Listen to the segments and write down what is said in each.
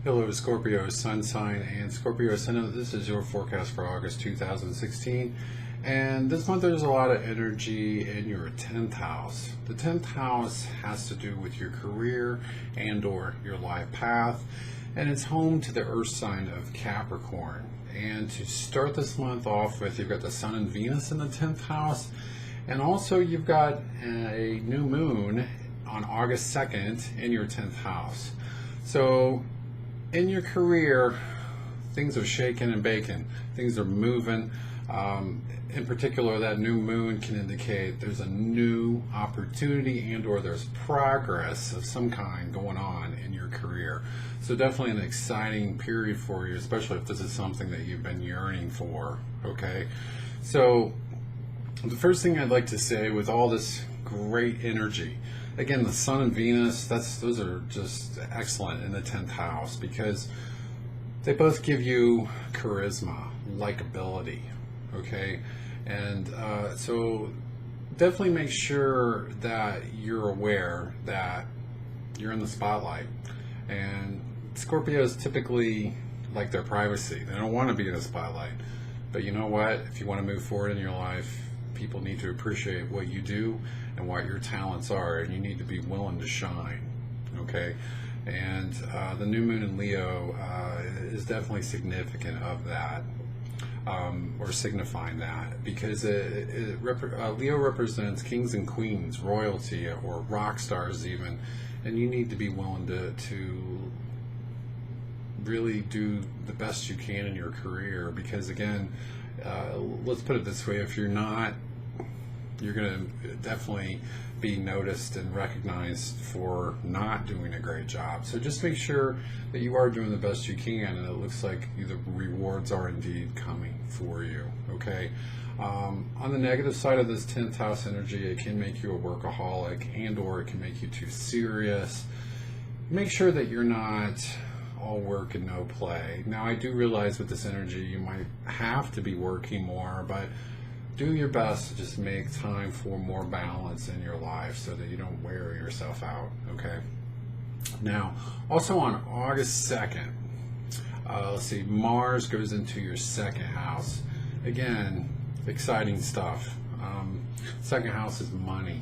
Hello, Scorpio, Sun sign, and Scorpio Ascendant. This is your forecast for August 2016. And this month there's a lot of energy in your 10th house. The 10th house has to do with your career and or your life path. And it's home to the earth sign of Capricorn. And to start this month off with, you've got the Sun and Venus in the 10th house. And also you've got a new moon on August 2nd in your 10th house. So in your career, things are shaking and baking. Things are moving. In particular, that new moon can indicate there's a new opportunity and or there's progress of some kind going on in your career. So definitely an exciting period for you, especially if this is something that you've been yearning for, okay? So the first thing I'd like to say with all this great energy, again, the Sun and Venus, those are just excellent in the 10th house because they both give you charisma, likability, okay? And so definitely make sure that you're aware that you're in the spotlight. And Scorpios typically like their privacy. They don't want to be in the spotlight. But you know what? If you want to move forward in your life, people need to appreciate what you do and what your talents are, and you need to be willing to shine, okay? And the new moon in Leo is definitely significant of that, or signifying that, because Leo represents kings and queens, royalty, or rock stars even, and you need to be willing to really do the best you can in your career, because again, let's put it this way, if you're not, you're going to definitely be noticed and recognized for not doing a great job. So just make sure that you are doing the best you can, and it looks like the rewards are indeed coming for you, okay? On the negative side of this 10th house energy, it can make you a workaholic and or it can make you too serious. Make sure that you're not all work and no play. Now, I do realize with this energy you might have to be working more, but do your best to just make time for more balance in your life so that you don't wear yourself out, okay? Now, also on August 2nd, let's see, Mars goes into your second house. Again, exciting stuff. Second house is money,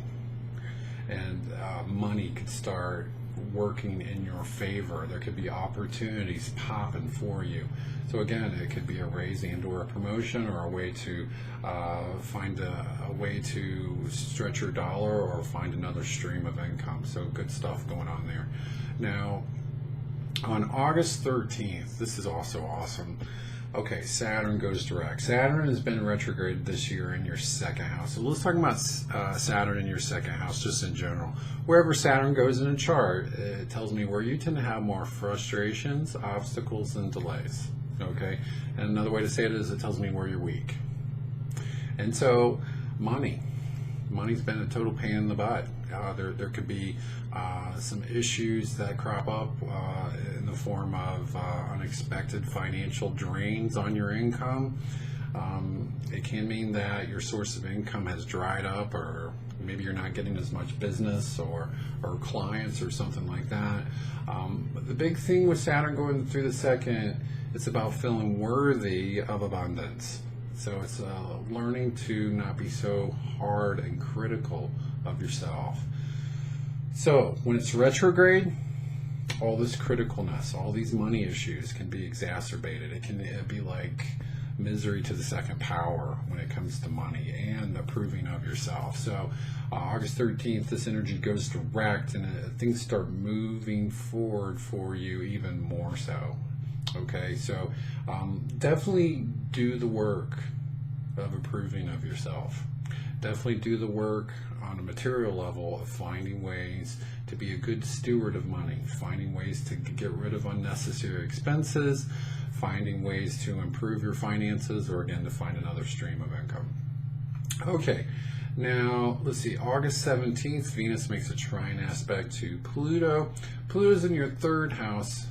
and money could start working in your favor. There could be opportunities popping for you. So again, it could be a raise and or a promotion, or a way to find a way to stretch your dollar or find another stream of income. So good stuff going on there. Now, on August 13th, this is also awesome. Okay, Saturn goes direct. Saturn has been retrograde this year in your second house. So let's talk about Saturn in your second house just in general. Wherever Saturn goes in a chart, it tells me where you tend to have more frustrations, obstacles, and delays. Okay? And another way to say it is it tells me where you're weak. And so, money's been a total pain in the butt. There could be some issues that crop up in the form of unexpected financial drains on your income. It can mean that your source of income has dried up, or maybe you're not getting as much business or clients or something like that. But the big thing with Saturn going through the second, it's about feeling worthy of abundance. So it's learning to not be so hard and critical of yourself. So when it's retrograde, all this criticalness, all these money issues can be exacerbated. It can be like misery to the second power when it comes to money and approving of yourself. So August 13th, this energy goes direct, and things start moving forward for you even more so. Okay, so definitely do the work of approving of yourself. Definitely do the work on a material level of finding ways to be a good steward of money, finding ways to get rid of unnecessary expenses, finding ways to improve your finances, or again, to find another stream of income. Okay, now let's see, August 17th, Venus makes a trine aspect to Pluto. Pluto's in your third house.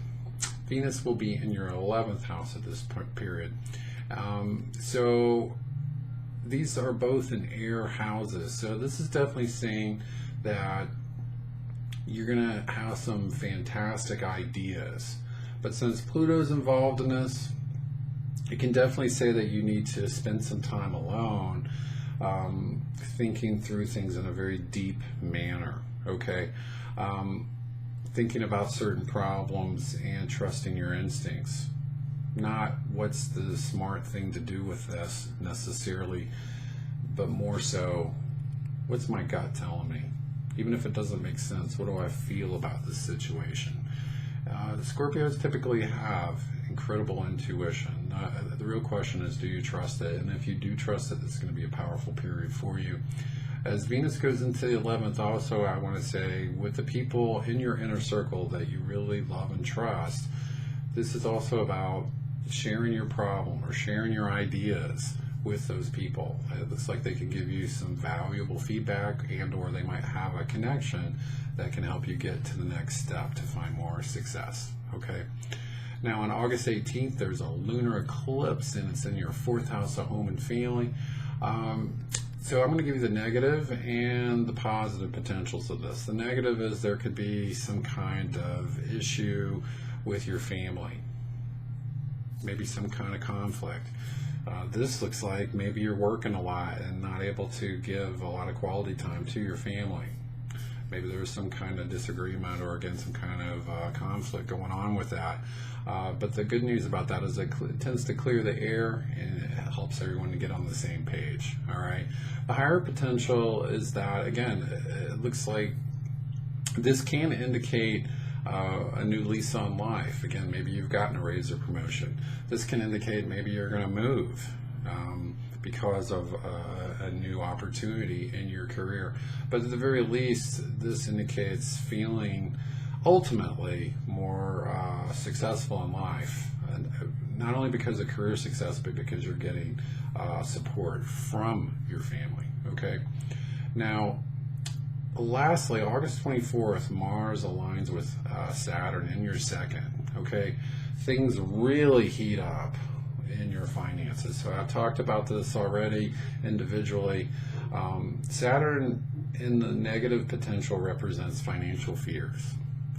Venus will be in your 11th house at this period. So these are both in air houses. So this is definitely saying that you're going to have some fantastic ideas, But since Pluto's involved in this, it can definitely say that you need to spend some time alone, thinking through things in a very deep manner, okay? Thinking about certain problems and trusting your instincts. Not what's the smart thing to do with this necessarily, but more so, what's my gut telling me? Even if it doesn't make sense, what do I feel about this situation? Scorpios typically have incredible intuition. The real question is, do you trust it? And if you do trust it, it's going to be a powerful period for you. As Venus goes into the 11th, also, I want to say, with the people in your inner circle that you really love and trust, this is also about sharing your problem or sharing your ideas with those people. It looks like they can give you some valuable feedback, and or they might have a connection that can help you get to the next step to find more success. Okay. Now on August 18th, there's a lunar eclipse, and it's in your 4th house of home and family. So I'm going to give you the negative and the positive potentials of this. The negative is there could be some kind of issue with your family, maybe some kind of conflict. This looks like maybe you're working a lot and not able to give a lot of quality time to your family. Maybe there's some kind of disagreement or again some kind of conflict going on with that. But the good news about that is it tends to clear the air and it helps everyone to get on the same page. All right. The higher potential is that, again, it looks like this can indicate a new lease on life. Again, maybe you've gotten a raise or promotion. This can indicate maybe you're going to move because of a new opportunity in your career. But at the very least, this indicates feeling ultimately more successful in life. And not only because of career success, but because you're getting support from your family. Okay. Now, lastly, August 24th, Mars aligns with Saturn in your second. Okay, things really heat up in your finances. So I've talked about this already individually. Saturn in the negative potential represents financial fears.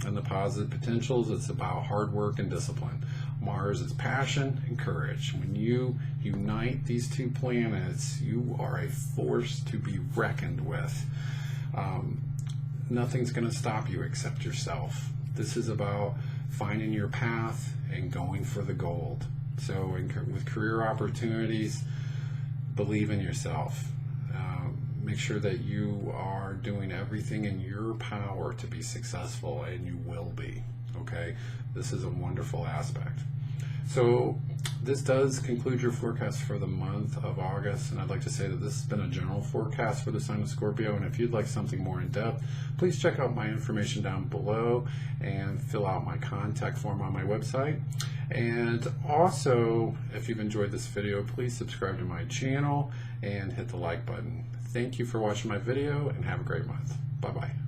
And the positive potentials, it's about hard work and discipline. Mars is passion and courage. When you unite these two planets, you are a force to be reckoned with. Nothing's going to stop you except yourself. This is about finding your path and going for the gold. So with career opportunities, believe in yourself. Make sure that you are doing everything in your power to be successful, and you will be. Okay, this is a wonderful aspect. So this does conclude your forecast for the month of August, and I'd like to say that this has been a general forecast for the sign of Scorpio, and if you'd like something more in depth, please check out my information down below and fill out my contact form on my website. And also, if you've enjoyed this video, please subscribe to my channel and hit the like button. Thank you for watching my video, and have a great month. Bye-bye.